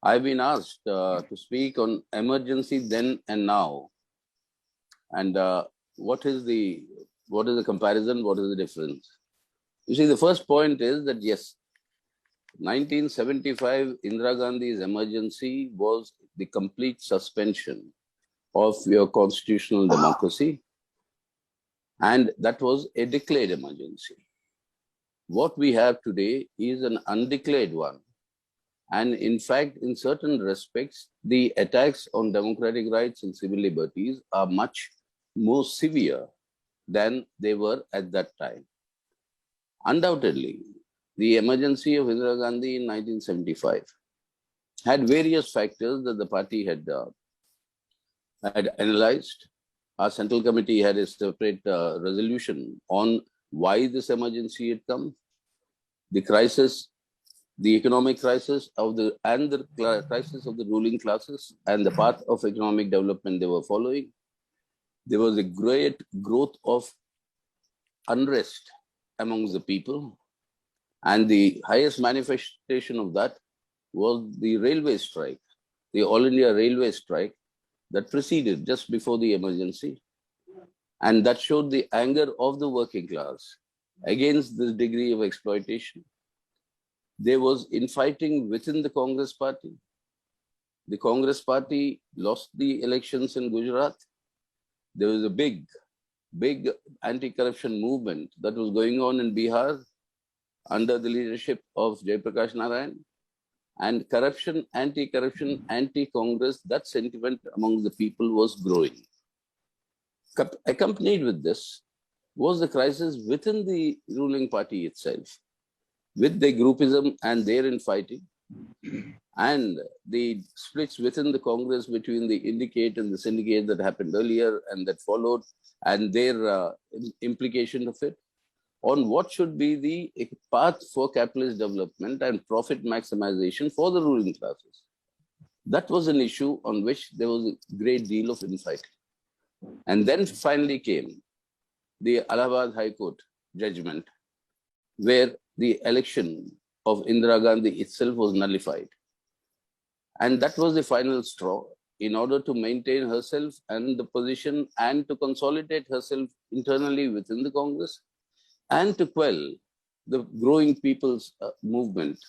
I've been asked to speak on emergency then and now, and what is the comparison? What is the difference? You see, the first point is that yes, 1975 Indira Gandhi's emergency was the complete suspension of your constitutional democracy, and that was a declared emergency. What we have today is an undeclared one. And in fact, in certain respects, the attacks on democratic rights and civil liberties are much more severe than they were at that time. Undoubtedly, the emergency of Indira Gandhi in 1975 had various factors that the party had analyzed. Our Central Committee had a separate resolution on why this emergency had come. The crisis, the economic crisis and the crisis of the ruling classes and the path of economic development they were following. There was a great growth of unrest amongst the people, and the highest manifestation of that was the railway strike, the All India Railway strike that preceded just before the emergency, and that showed the anger of the working class against this degree of exploitation. There was infighting within the Congress party. The Congress party lost the elections in Gujarat. There was a big anti-corruption movement that was going on in Bihar under the leadership of Jayaprakash Narayan. And corruption, anti-corruption, anti-Congress, that sentiment among the people was growing. Accompanied with this was the crisis within the ruling party itself, with their groupism and their infighting, and the splits within the Congress between the indicate and the syndicate that happened earlier and that followed, and their implication of it on what should be the path for capitalist development and profit maximization for the ruling classes. That was an issue on which there was a great deal of infighting. And then finally came the Allahabad High Court judgment, where the election of Indira Gandhi itself was nullified. And that was the final straw in order to maintain herself and the position and to consolidate herself internally within the Congress and to quell the growing people's movement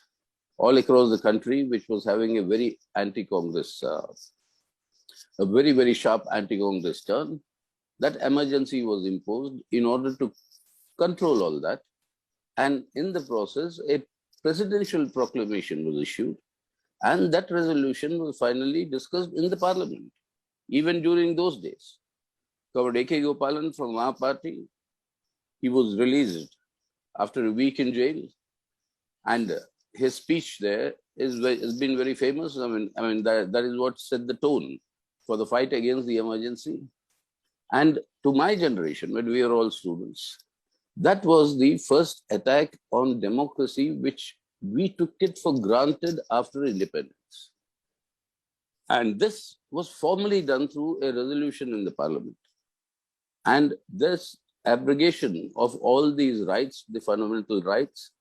all across the country, which was having a very anti-Congress, a very, very sharp anti-Congress turn. That emergency was imposed in order to control all that. And in the process, a presidential proclamation was issued. And that resolution was finally discussed in the parliament, even during those days. Covered A.K. Gopalan from our party, he was released after a week in jail. And his speech there has been very famous. I mean that is what set the tone for the fight against the emergency. And to my generation, when we were all students, that was the first attack on democracy, which we took it for granted after independence. And this was formally done through a resolution in the parliament. And this abrogation of all these rights, the fundamental rights,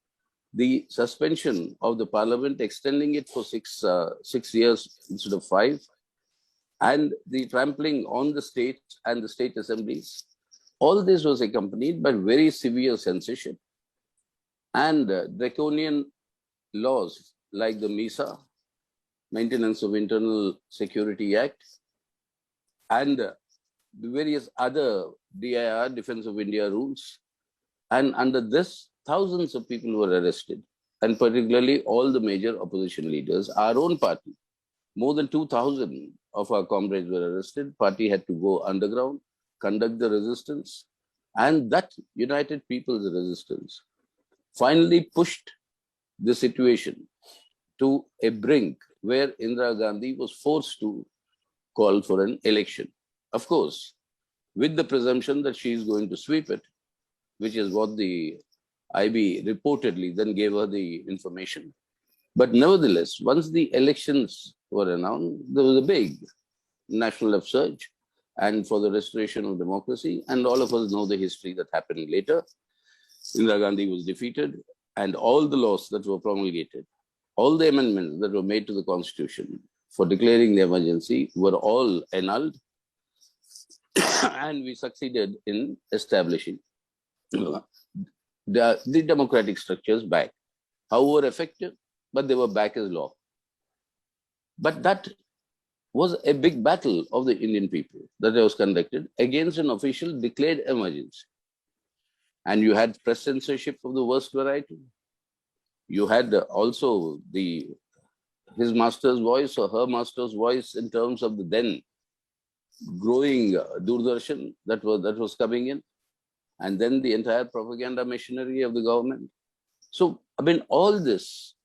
the suspension of the parliament, extending it for 6 years instead of 5, and the trampling on the state and the state assemblies, all this was accompanied by very severe censorship and draconian laws like the MISA, Maintenance of Internal Security Act, and the various other DIR, Defense of India rules. And under this, thousands of people were arrested, and particularly all the major opposition leaders. Our own party, more than 2,000 of our comrades were arrested. Party had to go underground, conduct the resistance, and that united people's resistance finally pushed the situation to a brink where Indira Gandhi was forced to call for an election. Of course, with the presumption that she is going to sweep it, which is what the IB reportedly then gave her the information. But nevertheless, once the elections were announced, there was a big national upsurge and for the restoration of democracy. And all of us know the history that happened later. Indira Gandhi was defeated and all the laws that were promulgated all the amendments that were made to the Constitution for declaring the emergency were all annulled, and we succeeded in establishing the democratic structures back. However effective, but they were back as law. But that was a big battle of the Indian people that was conducted against an official declared emergency. And you had press censorship of the worst variety. You had also his master's voice or her master's voice in terms of the then growing Doordarshan that was coming in, and then the entire propaganda machinery of the government. So, I mean, all this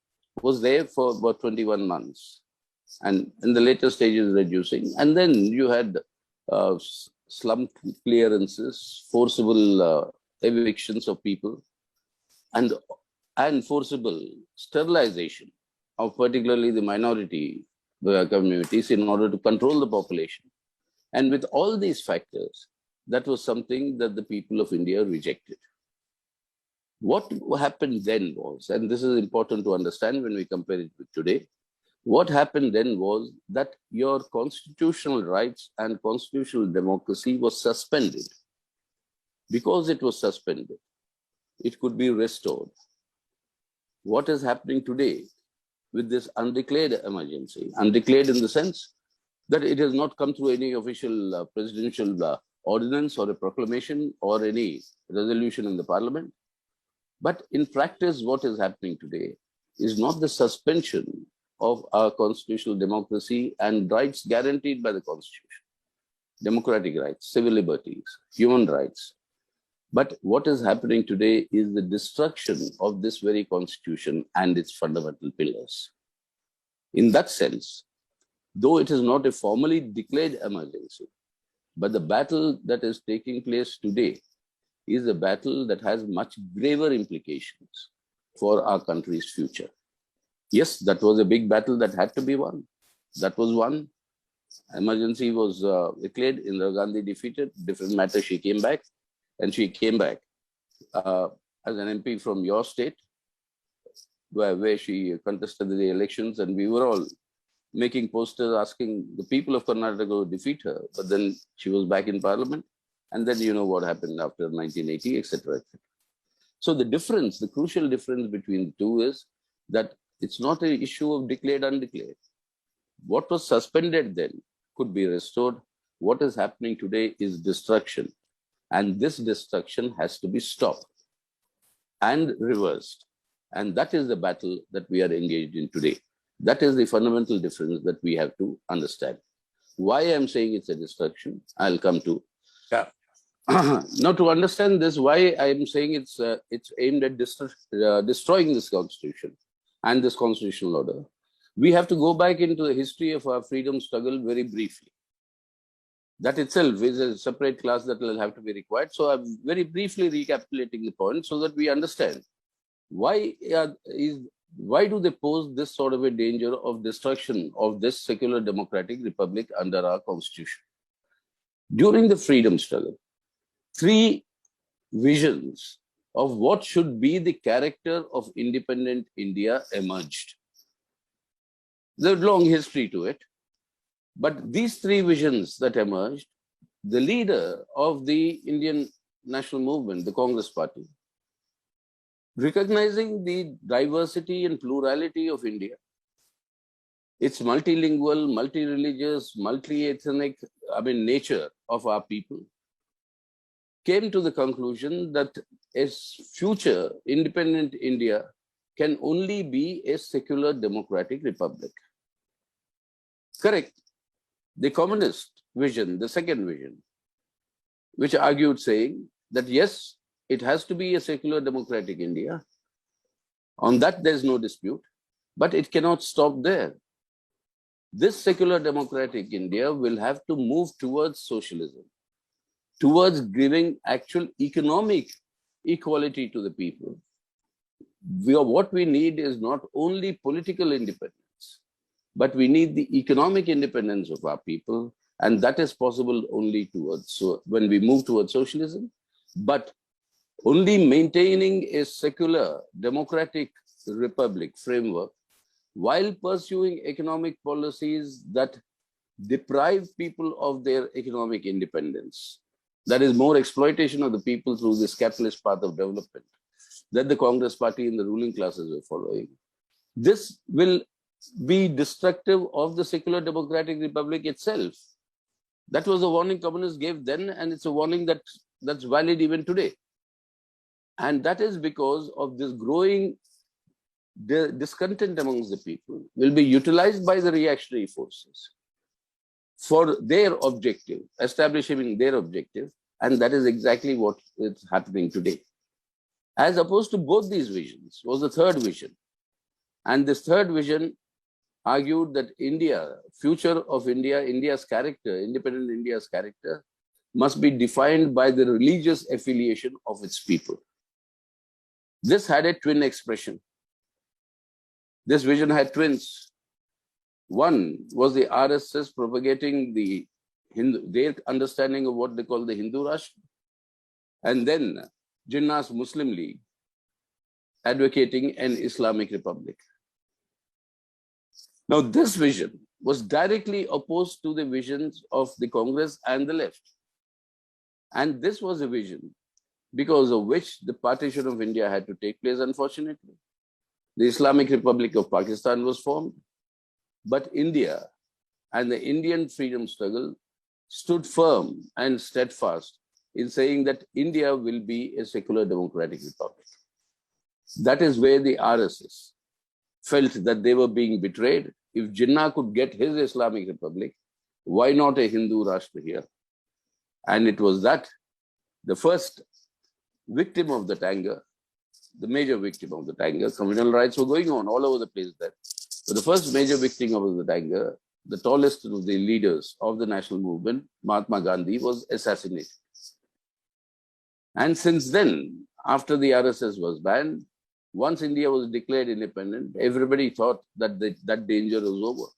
was there for about 21 months, and in the later stages reducing. And then you had slum clearances, forcible evictions of people, and forcible sterilization of particularly the minority communities in order to control the population. And with all these factors, that was something that the people of India rejected. What happened then was, and this is important to understand when we compare it with today, what happened then was that your constitutional rights and constitutional democracy was suspended. Because it was suspended, it could be restored. What is happening today with this undeclared emergency? Undeclared in the sense that it has not come through any official presidential ordinance or a proclamation or any resolution in the parliament. But in practice, what is happening today is not the suspension of our constitutional democracy and rights guaranteed by the Constitution, democratic rights, civil liberties, human rights. But what is happening today is the destruction of this very Constitution and its fundamental pillars. In that sense, though it is not a formally declared emergency, but the battle that is taking place today is a battle that has much graver implications for our country's future. Yes, that was a big battle that had to be won. That was won. Emergency was declared, Indira Gandhi defeated, different matter, she came back. And she came back as an MP from your state, where she contested the elections, and we were all making posters asking the people of Karnataka to defeat her. But then she was back in parliament, and then you know what happened after 1980, etc., etc. So the difference, the crucial difference between the two is that it's not an issue of declared, undeclared. What was suspended then could be restored. What is happening today is destruction. And this destruction has to be stopped and reversed. And that is the battle that we are engaged in today. That is the fundamental difference that we have to understand. Why I'm saying it's a destruction, I'll come to. Yeah. Now, to understand this, why I'm saying it's aimed at destroying this constitution and this constitutional order, we have to go back into the history of our freedom struggle very briefly. That itself is a separate class that will have to be required. So I'm very briefly recapitulating the point so that we understand why do they pose this sort of a danger of destruction of this secular democratic republic under our constitution. During the freedom struggle, three visions of what should be the character of independent India emerged. There's a long history to it. But these three visions that emerged, the leader of the Indian national movement, the Congress Party, recognizing the diversity and plurality of India, its multilingual, multi-religious, multi-ethnic, nature of our people, came to the conclusion that a future independent India can only be a secular democratic republic. Correct. The communist vision, the second vision, which argued saying that yes, it has to be a secular democratic India. On that, there's no dispute, but it cannot stop there. This secular democratic India will have to move towards socialism, towards giving actual economic equality to the people. What we need is not only political independence, but we need the economic independence of our people, and that is possible only when we move towards socialism, but only maintaining a secular democratic republic framework while pursuing economic policies that deprive people of their economic independence. That is more exploitation of the people through this capitalist path of development that the Congress party and the ruling classes were following. This will be destructive of the secular democratic republic itself. That was a warning communists gave then, and it's a warning that's valid even today. And that is because of this growing discontent amongst the people will be utilized by the reactionary forces for their objective, establishing their objective. And that is exactly what is happening today. As opposed to both these visions was the third vision. And this third vision argued that India, future of India, India's character, independent India's character, must be defined by the religious affiliation of its people. This had a twin expression. This vision had twins. One was the RSS propagating their understanding of what they call the Hindu Rashtra, and then Jinnah's Muslim League advocating an Islamic Republic. Now, this vision was directly opposed to the visions of the Congress and the left. And this was a vision because of which the partition of India had to take place, unfortunately. The Islamic Republic of Pakistan was formed, but India and the Indian freedom struggle stood firm and steadfast in saying that India will be a secular democratic republic. That is where the RSS felt that they were being betrayed. If Jinnah could get his Islamic Republic, why not a Hindu Rashtra here? And it was that the first victim of that anger, the major victim of that anger, communal riots were going on all over the place there. But the first major victim of that anger, the tallest of the leaders of the national movement, Mahatma Gandhi, was assassinated. And since then, after the RSS was banned, once India was declared independent, everybody thought that that danger was over.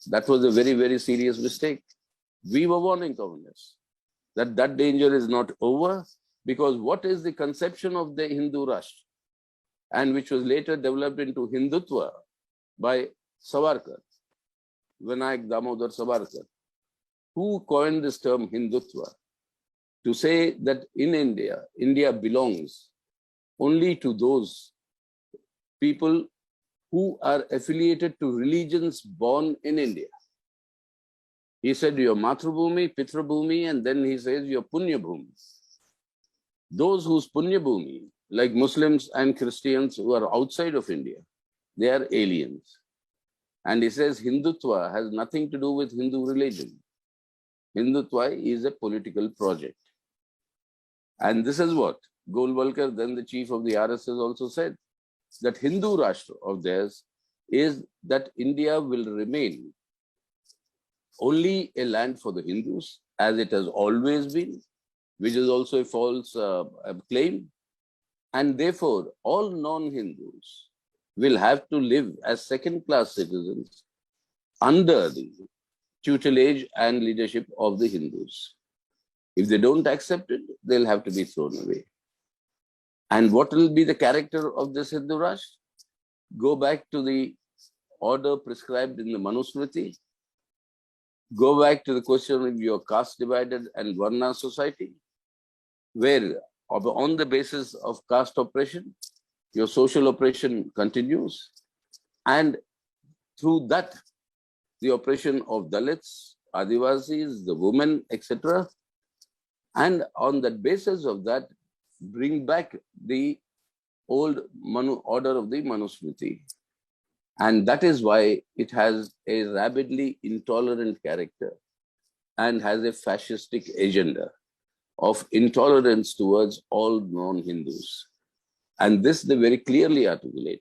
That was a very, very serious mistake. We were warning communists that that danger is not over, because what is the conception of the Hindu Rashtra, and which was later developed into Hindutva by Savarkar, Vinayak Damodar Savarkar, who coined this term Hindutva to say that in India, India belongs only to those people who are affiliated to religions born in India. He said your Matrubhumi, Pitrabhumi, and then he says your Punyabhumi. Those whose Punyabhumi, like Muslims and Christians who are outside of India, they are aliens. And he says Hindutva has nothing to do with Hindu religion. Hindutva is a political project. And this is what Golwalkar, then the chief of the RSS, also said, that Hindu Rashtra of theirs is that India will remain only a land for the Hindus, as it has always been, which is also a false claim. And therefore, all non-Hindus will have to live as second-class citizens under the tutelage and leadership of the Hindus. If they don't accept it, they'll have to be thrown away. And what will be the character of this Hindu Rashtra? Go back to the order prescribed in the Manusmriti. Go back to the question of your caste divided and Varna society, where on the basis of caste oppression, your social oppression continues. And through that, the oppression of Dalits, Adivasis, the women, etc. And on the basis of that, bring back the old order of the Manusmriti. And that is why it has a rabidly intolerant character and has a fascistic agenda of intolerance towards all non-Hindus. And this they very clearly articulated.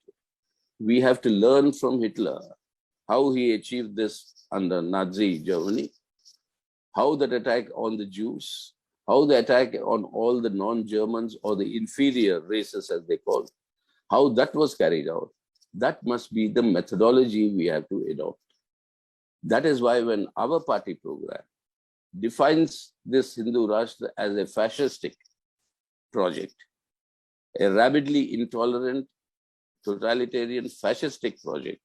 We have to learn from Hitler how he achieved this under Nazi Germany, how that attack on the Jews, how the attack on all the non-Germans or the inferior races, as they call it, how that was carried out. That must be the methodology we have to adopt. That is why when our party program defines this Hindu Rashtra as a fascistic project, a rabidly intolerant, totalitarian, fascistic project,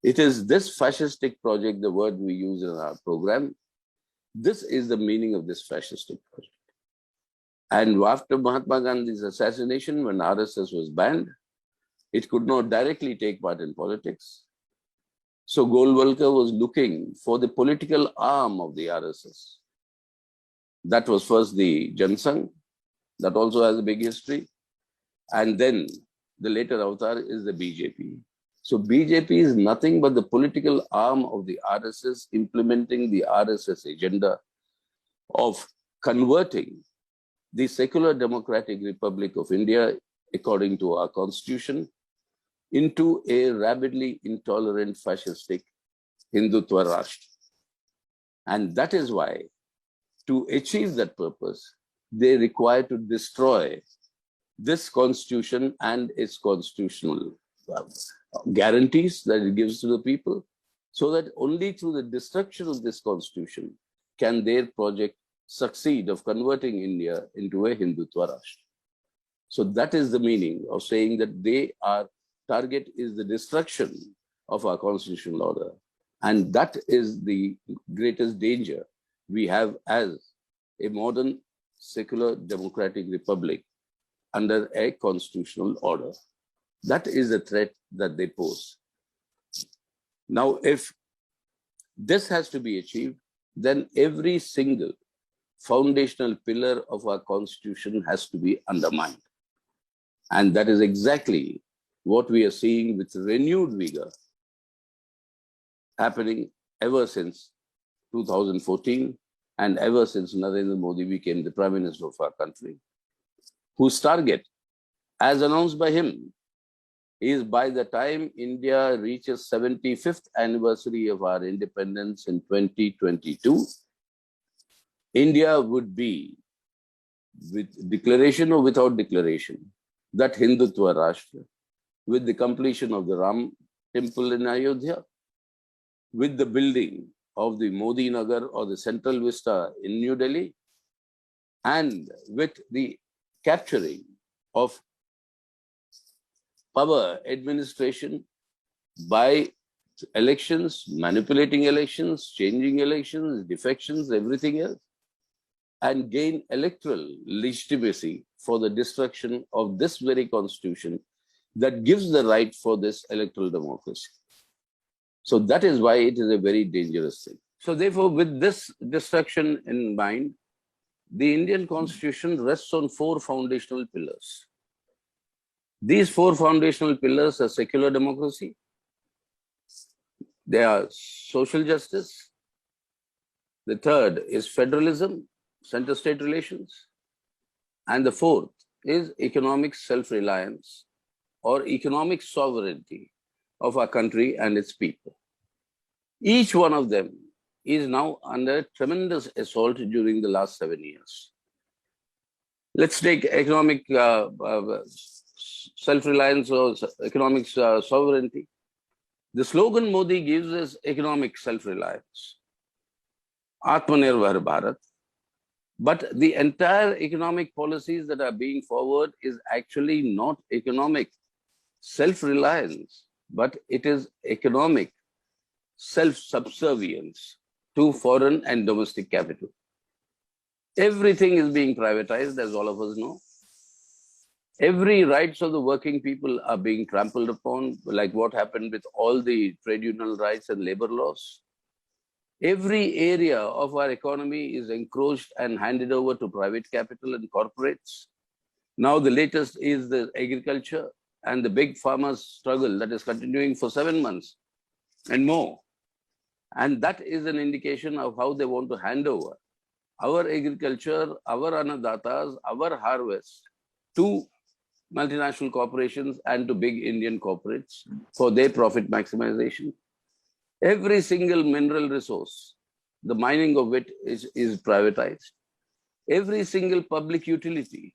It is this fascistic project, the word we use in our program. This is the meaning of this fascistic project. And after Mahatma Gandhi's assassination, when RSS was banned, it could not directly take part in politics. So Golwalkar was looking for the political arm of the RSS. That was first the Jansangh, that also has a big history. And then the later avatar is the BJP. So BJP is nothing but the political arm of the RSS implementing the RSS agenda of converting the secular democratic Republic of India, according to our constitution, into a rabidly intolerant fascistic Hindutva Rashtra. And that is why, to achieve that purpose, they require to destroy this constitution and its constitutional guarantees that it gives to the people, so that only through the destruction of this constitution can their project succeed of converting India into a Hindutva Rashtra. So that is the meaning of saying that their target is the destruction of our constitutional order. And that is the greatest danger we have as a modern secular democratic republic under a constitutional order. That is the threat that they pose. Now, if this has to be achieved, then every single foundational pillar of our constitution has to be undermined. And that is exactly what we are seeing with renewed vigor happening ever since 2014 and ever since Narendra Modi became the Prime Minister of our country, whose target, as announced by him, is by the time India reaches 75th anniversary of our independence in 2022, India would be, with declaration or without declaration, that Hindutva Rashtra, with the completion of the Ram temple in Ayodhya, with the building of the Modi Nagar or the Central Vista in New Delhi, and with the capturing of power administration by elections, manipulating elections, changing elections, defections, everything else, and gain electoral legitimacy for the destruction of this very constitution that gives the right for this electoral democracy. So that is why it is a very dangerous thing. So therefore, with this destruction in mind, the Indian constitution rests on four foundational pillars. These four foundational pillars are secular democracy, they are social justice, the third is federalism, center-state relations, and the fourth is economic self-reliance or economic sovereignty of our country and its people. Each one of them is now under tremendous assault during the last 7 years. Let's take economic self-reliance or economic sovereignty. The slogan Modi gives is economic self-reliance, Atmanirbhar Bharat. But the entire economic policies that are being forward is actually not economic self-reliance, but it is economic self-subservience to foreign and domestic capital. Everything is being privatized, as all of us know. Every rights of the working people are being trampled upon, like what happened with all the trade union rights and labor laws. Every area of our economy is encroached and handed over to private capital and corporates. Now the latest is the agriculture and the big farmers' struggle that is continuing for 7 months and more. And that is an indication of how they want to hand over our agriculture, our annadatas, our harvest to multinational corporations and to big Indian corporates for their profit maximization. Every single mineral resource, the mining of it is privatized. Every single public utility,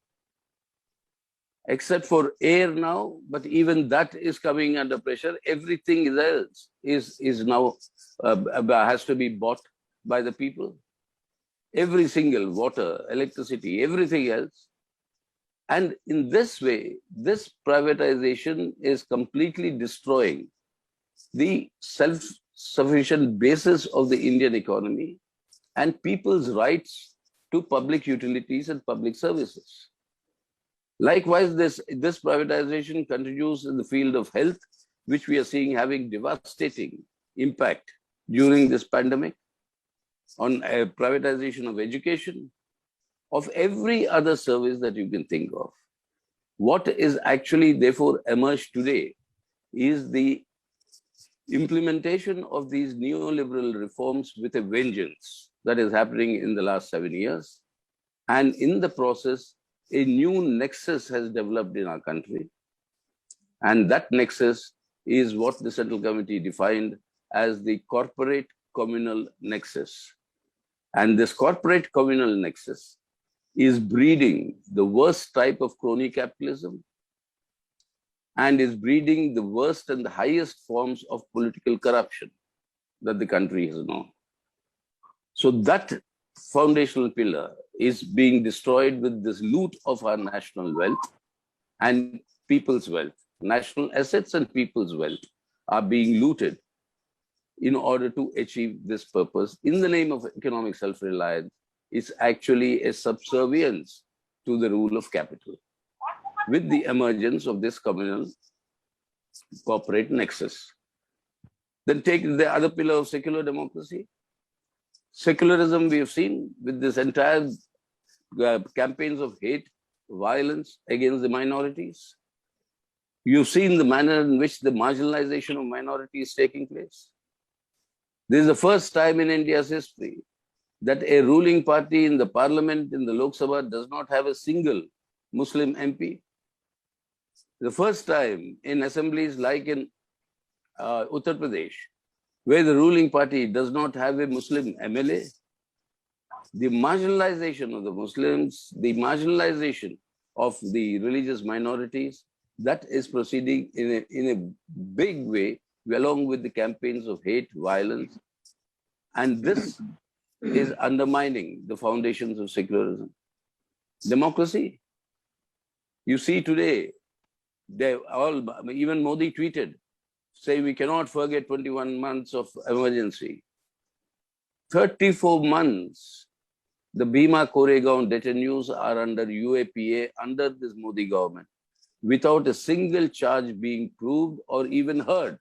except for air now, but even that is coming under pressure. Everything else is now has to be bought by the people. Every single water, electricity, everything else. And in this way, this privatization is completely destroying the self-sufficient basis of the Indian economy and people's rights to public utilities and public services. Likewise, this privatization continues in the field of health, which we are seeing having devastating impact during this pandemic, on privatization of education, of every other service that you can think of. What is actually therefore emerged today is the implementation of these neoliberal reforms with a vengeance that is happening in the last 7 years. And in the process, a new nexus has developed in our country. And that nexus is what the Central Committee defined as the corporate communal nexus. And this corporate communal nexus is breeding the worst type of crony capitalism and is breeding the worst and the highest forms of political corruption that the country has known. So that foundational pillar is being destroyed with this loot of our national wealth and people's wealth. National assets and people's wealth are being looted in order to achieve this purpose in the name of economic self-reliance. It's actually a subservience to the rule of capital with the emergence of this communal corporate nexus. Then take the other pillar of secular democracy. Secularism we have seen with this entire campaigns of hate, violence against the minorities. You've seen the manner in which the marginalization of minorities is taking place. This is the first time in India's history that a ruling party in the parliament, in the Lok Sabha, does not have a single Muslim MP. The first time in assemblies like in Uttar Pradesh, where the ruling party does not have a Muslim MLA. The marginalization of the Muslims, the marginalization of the religious minorities, that is proceeding in a big way, along with the campaigns of hate, violence. And this is undermining the foundations of secularism. Democracy. You see today, even Modi tweeted, say we cannot forget 21 months of emergency. 34 months, the Bhima Koregaon detainees are under UAPA, under this Modi government, without a single charge being proved or even heard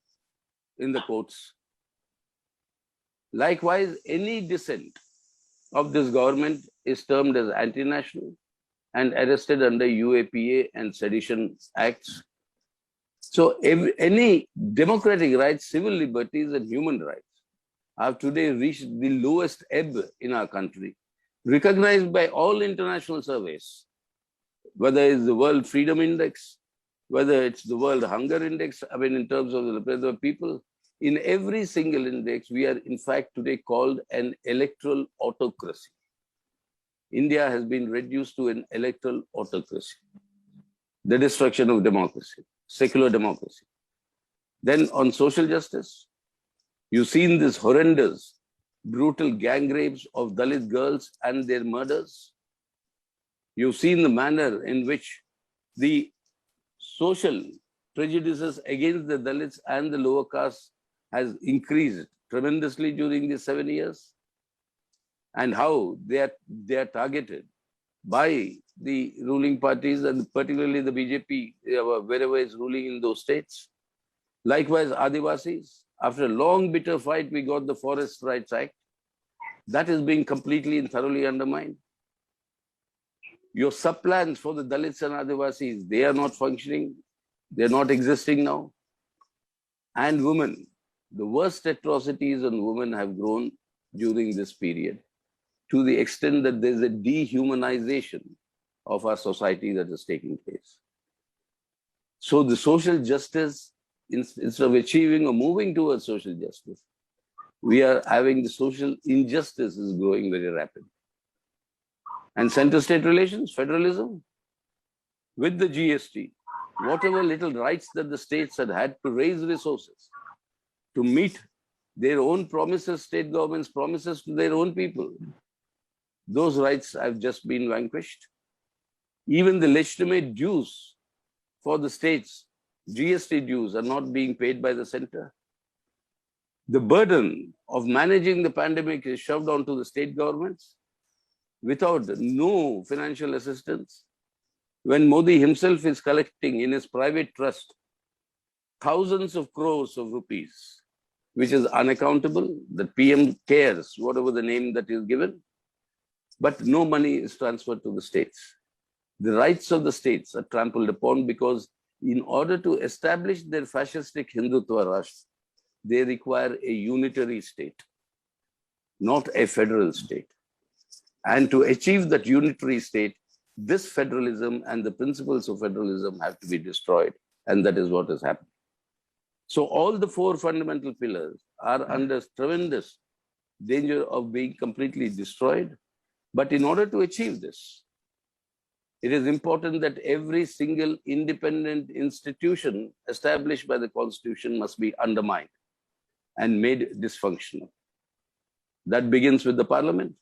in the courts. Likewise, any dissent of this government is termed as anti-national and arrested under UAPA and Sedition Acts. So any democratic rights, civil liberties and human rights have today reached the lowest ebb in our country, recognized by all international surveys, whether it's the World Freedom Index, whether it's the World Hunger Index, I mean, in terms of the liberty of people. In every single index, we are in fact today called an electoral autocracy. India has been reduced to an electoral autocracy, the destruction of democracy, secular democracy. Then on social justice, you've seen this horrendous, brutal gang rapes of Dalit girls and their murders. You've seen the manner in which the social prejudices against the Dalits and the lower caste has increased tremendously during these 7 years, and how they are targeted by the ruling parties and particularly the BJP, wherever is ruling in those states. Likewise, Adivasis, after a long bitter fight, we got the Forest Rights Act. That is being completely and thoroughly undermined. Your sub-plans for the Dalits and Adivasis, they are not functioning. They're not existing now. And women, the worst atrocities on women have grown during this period, to the extent that there's a dehumanization of our society that is taking place. So the social justice, instead of achieving or moving towards social justice, we are having the social injustice is growing very rapidly. And center-state relations, federalism, with the GST, whatever little rights that the states had to raise resources to meet their own promises, state governments' promises to their own people, those rights have just been vanquished. Even the legitimate dues for the states, GST dues, are not being paid by the center. The burden of managing the pandemic is shoved onto the state governments without no financial assistance. When Modi himself is collecting in his private trust thousands of crores of rupees, which is unaccountable, the PM cares, whatever the name that is given, but no money is transferred to the states. The rights of the states are trampled upon because in order to establish their fascistic Hindutva Rashtra, they require a unitary state, not a federal state. And to achieve that unitary state, this federalism and the principles of federalism have to be destroyed. And that is what has happened. So all the four fundamental pillars are under tremendous danger of being completely destroyed. But in order to achieve this, it is important that every single independent institution established by the Constitution must be undermined and made dysfunctional. That begins with the Parliament.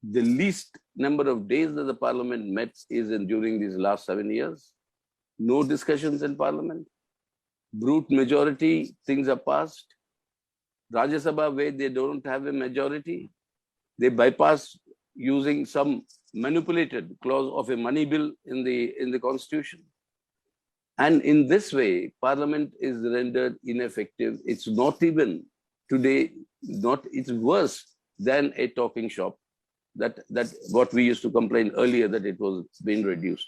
The least number of days that the Parliament met is during these last 7 years. No discussions in Parliament. Brute majority, things are passed. Rajya Sabha, where they don't have a majority, they bypass using some manipulated clause of a money bill in the Constitution. And in this way, Parliament is rendered ineffective. It's not even today, it's worse than a talking shop. That what we used to complain earlier that it was being reduced.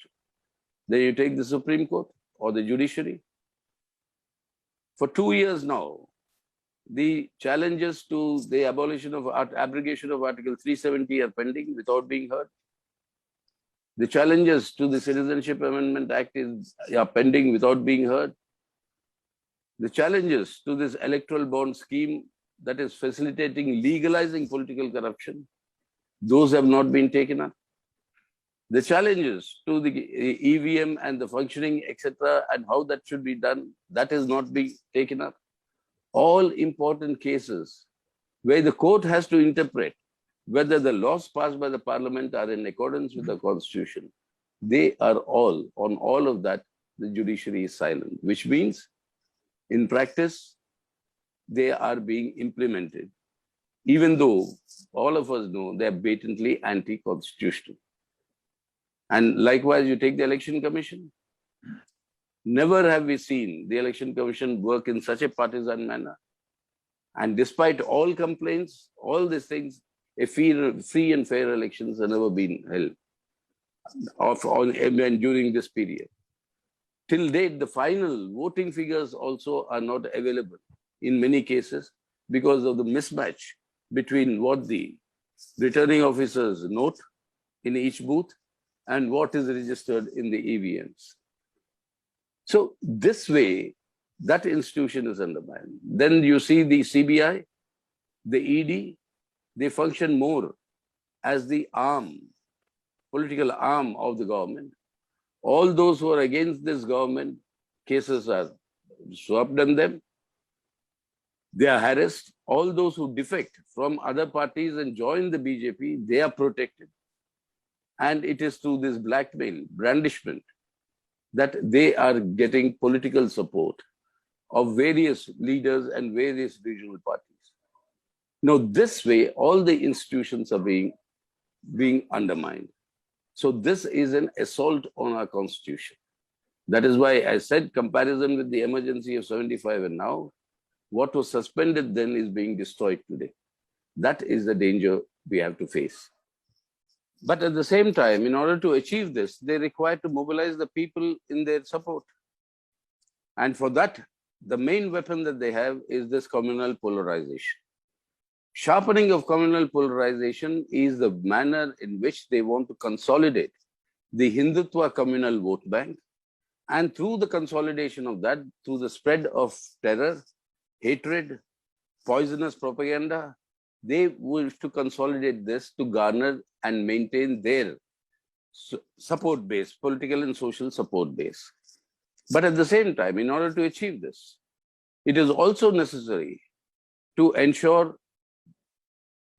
Then you take the Supreme Court or the judiciary. For 2 years now, the challenges to the abrogation of Article 370 are pending without being heard. The challenges to the Citizenship Amendment Act are pending without being heard. The challenges to this electoral bond scheme that is facilitating legalizing political corruption, those have not been taken up. The challenges to the EVM and the functioning, etc., and how that should be done, that is not being taken up. All important cases where the court has to interpret whether the laws passed by the Parliament are in accordance with the Constitution, they are all, on all of that, the judiciary is silent, which means in practice, they are being implemented, even though all of us know they are blatantly anti-constitutional. And likewise, you take the Election Commission. Never have we seen the Election Commission work in such a partisan manner. And despite all complaints, all these things, free and fair elections have never been held during this period. Till date, the final voting figures also are not available in many cases because of the mismatch between what the returning officers note in each booth and what is registered in the EVMs. So this way, that institution is undermined. Then you see the CBI, the ED, they function more as the arm, political arm of the government. All those who are against this government, cases are swept on them. They are harassed. All those who defect from other parties and join the BJP, they are protected. And it is through this blackmail, brandishment, that they are getting political support of various leaders and various regional parties. Now, this way, all the institutions are being undermined. So this is an assault on our Constitution. That is why I said comparison with the emergency of 75 and now, what was suspended then is being destroyed today. That is the danger we have to face. But at the same time, in order to achieve this, they require to mobilize the people in their support. And for that, the main weapon that they have is this communal polarization. Sharpening of communal polarization is the manner in which they want to consolidate the Hindutva communal vote bank. And through the consolidation of that, through the spread of terror, hatred, poisonous propaganda, they wish to consolidate this to garner and maintain their support base, political and social support base. But at the same time, in order to achieve this, it is also necessary to ensure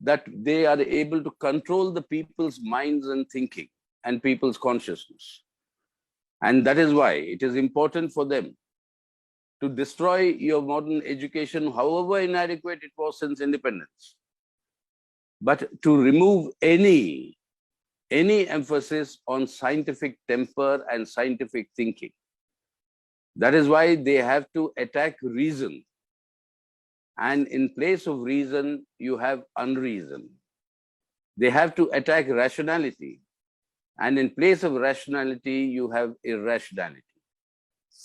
that they are able to control the people's minds and thinking and people's consciousness. And that is why it is important for them to destroy your modern education, however inadequate it was since independence, but to remove any emphasis on scientific temper and scientific thinking. That is why they have to attack reason. And in place of reason, you have unreason. They have to attack rationality. And in place of rationality, you have irrationality.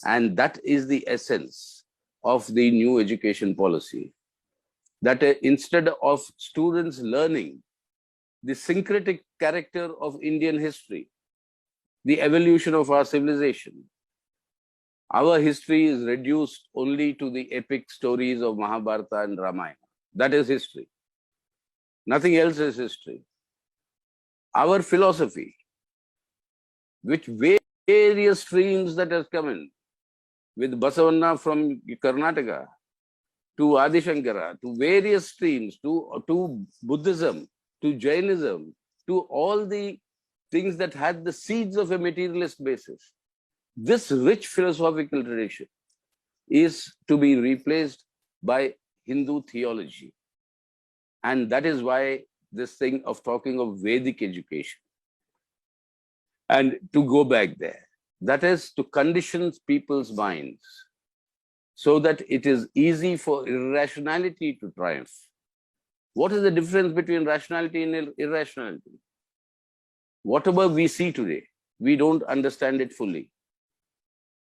And that is the essence of the new education policy. That instead of students learning the syncretic character of Indian history, the evolution of our civilization, our history is reduced only to the epic stories of Mahabharata and Ramayana. That is history. Nothing else is history. Our philosophy, which various streams that has come in, with Basavanna from Karnataka, to Adi Shankara, to various streams, to Buddhism, to Jainism, to all the things that had the seeds of a materialist basis. This rich philosophical tradition is to be replaced by Hindu theology. And that is why this thing of talking of Vedic education. And to go back there, that is to condition people's minds so that it is easy for irrationality to triumph. What is the difference between rationality and irrationality? Whatever we see today, we don't understand it fully.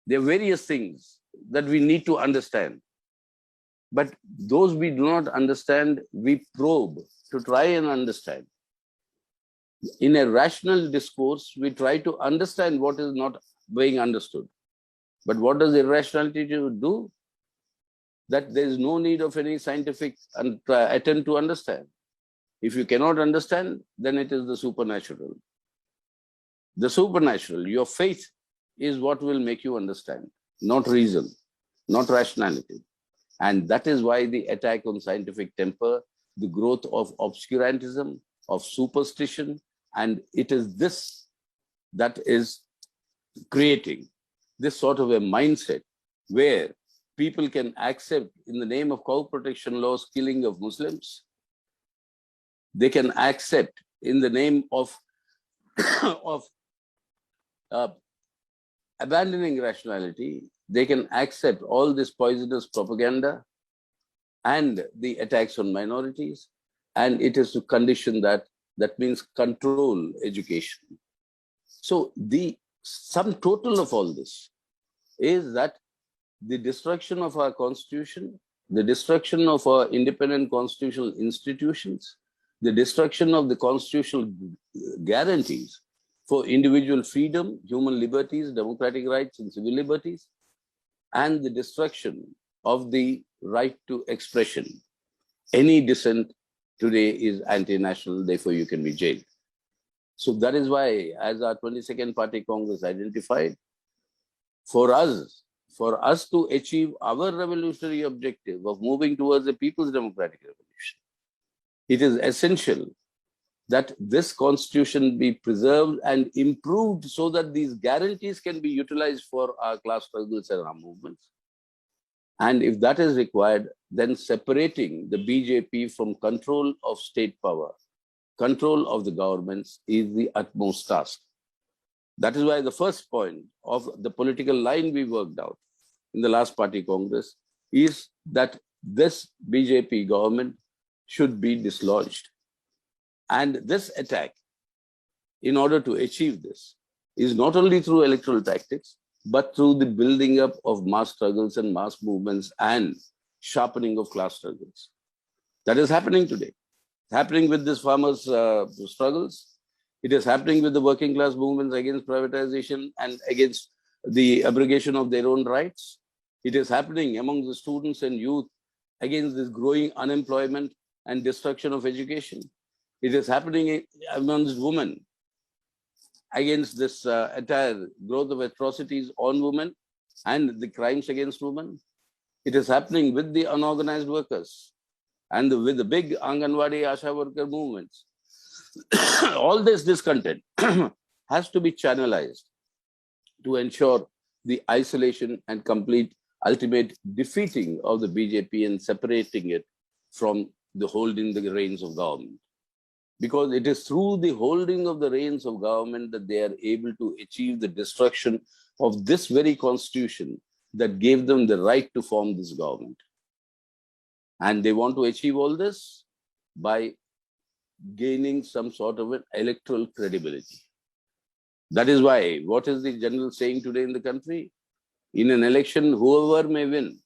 There are various things that we need to understand. But those we do not understand, we probe to try and understand. In a rational discourse, we try to understand what is not being understood. But what does irrationality do? That there is no need of any scientific attempt to understand. If you cannot understand, then it is the supernatural. The supernatural, your faith, is what will make you understand, not reason, not rationality. And that is why the attack on scientific temper, the growth of obscurantism, of superstition, and it is this that is creating this sort of a mindset where people can accept, in the name of cow protection laws, killing of Muslims. They can accept, in the name of abandoning rationality, they can accept all this poisonous propaganda and the attacks on minorities, and it is to condition that. That means control education. So the sum total of all this is that the destruction of our constitution, the destruction of our independent constitutional institutions, the destruction of the constitutional guarantees for individual freedom, human liberties, democratic rights, and civil liberties, and the destruction of the right to expression. Any dissent today is anti-national, therefore you can be jailed. So that is why, as our 22nd Party Congress identified, for us to achieve our revolutionary objective of moving towards a people's democratic revolution, it is essential that this constitution be preserved and improved so that these guarantees can be utilized for our class struggles and our movements. And if that is required, then separating the BJP from control of state power, control of the governments, is the utmost task. That is why the first point of the political line we worked out in the last party congress is that this BJP government should be dislodged. And this attack, in order to achieve this, is not only through electoral tactics, but through the building up of mass struggles and mass movements and sharpening of class struggles. That is happening today. It's happening with these farmers' struggles. It is happening with the working class movements against privatization and against the abrogation of their own rights. It is happening among the students and youth against this growing unemployment and destruction of education. It is happening amongst women against this entire growth of atrocities on women and the crimes against women. It is happening with the unorganized workers and with the big Anganwadi Asha worker movements. All this discontent has to be channelized to ensure the isolation and complete ultimate defeating of the BJP and separating it from the holding the reins of government. Because it is through the holding of the reins of government that they are able to achieve the destruction of this very constitution that gave them the right to form this government. And they want to achieve all this by gaining some sort of an electoral credibility. That is why, what is the general saying today in the country? In an election, whoever may win,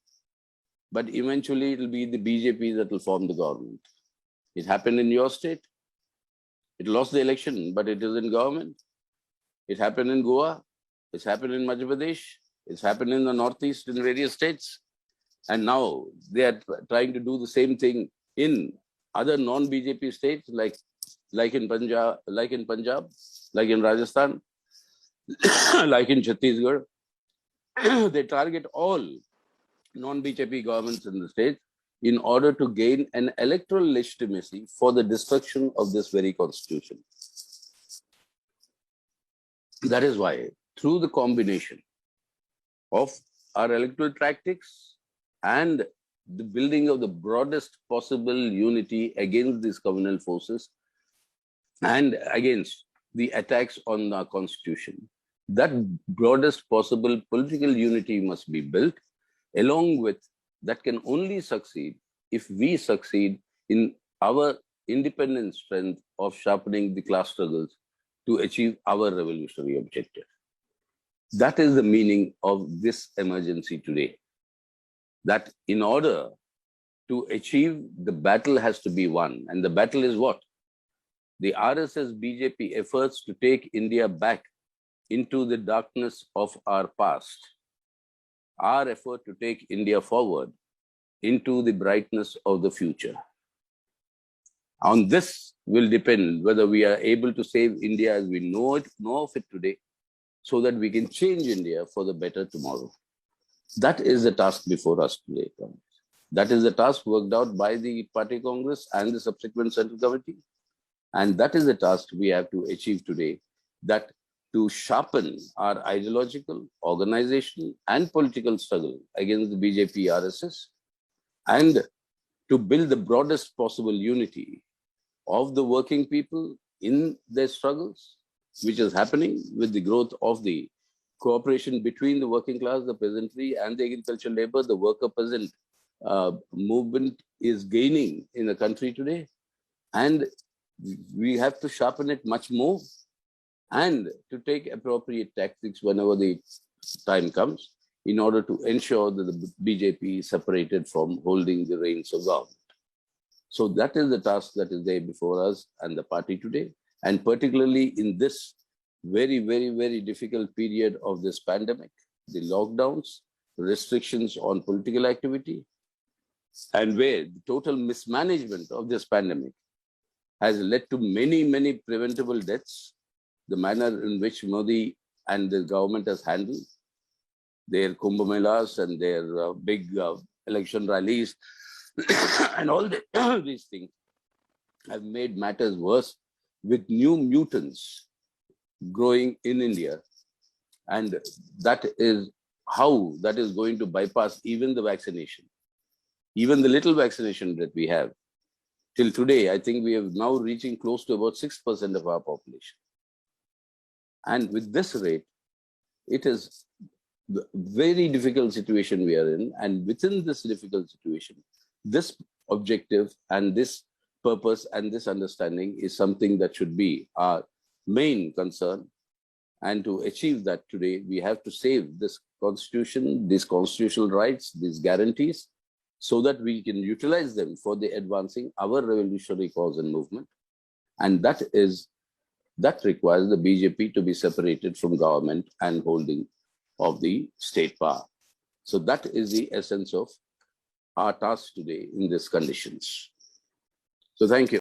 but eventually it will be the BJP that will form the government. It happened in your state. It lost the election, but it is in government. It happened in Goa. It's happened in Madhya Pradesh. It's happened in the Northeast in various states. And now they are trying to do the same thing in other non-BJP states like in Punjab, like in Rajasthan, like in Chhattisgarh. They target all non-BJP governments in the state in order to gain an electoral legitimacy for the destruction of this very constitution. That is why, through the combination of our electoral tactics and the building of the broadest possible unity against these communal forces and against the attacks on our constitution, that broadest possible political unity must be built. Along with that can only succeed if we succeed in our independent strength of sharpening the class struggles to achieve our revolutionary objective. That is the meaning of this emergency today. That in order to achieve, the battle has to be won. And the battle is what? The RSS BJP efforts to take India back into the darkness of our past. Our effort to take India forward into the brightness of the future. On this will depend whether we are able to save India as we know of it today, so that we can change India for the better tomorrow. That is the task before us today. That is the task worked out by the Party Congress and the subsequent Central Committee. And that is the task we have to achieve today, that to sharpen our ideological, organizational, and political struggle against the BJP RSS, and to build the broadest possible unity of the working people in their struggles, which is happening with the growth of the cooperation between the working class, the peasantry, and the agricultural labor. The worker peasant movement is gaining in the country today, and we have to sharpen it much more and to take appropriate tactics whenever the time comes in order to ensure that the BJP is separated from holding the reins of government. So that is the task that is there before us and the party today, and particularly in this very, very, very difficult period of this pandemic, the lockdowns, restrictions on political activity, and where the total mismanagement of this pandemic has led to many, many preventable deaths. The manner in which Modi and the government has handled their Kumbh Melas and their big election rallies and all these things have made matters worse, with new mutants growing in India. And that is how that is going to bypass even the vaccination, even the little vaccination that we have. Till today, I think we are now reaching close to about 6% of our population. And with this rate, it is a very difficult situation we are in. And within this difficult situation, this objective and this purpose and this understanding is something that should be our main concern. And to achieve that today, we have to save this constitution, these constitutional rights, these guarantees, so that we can utilize them for the advancing our revolutionary cause and movement. And that requires the BJP to be separated from government and holding of the state power. So that is the essence of our task today in these conditions. So thank you.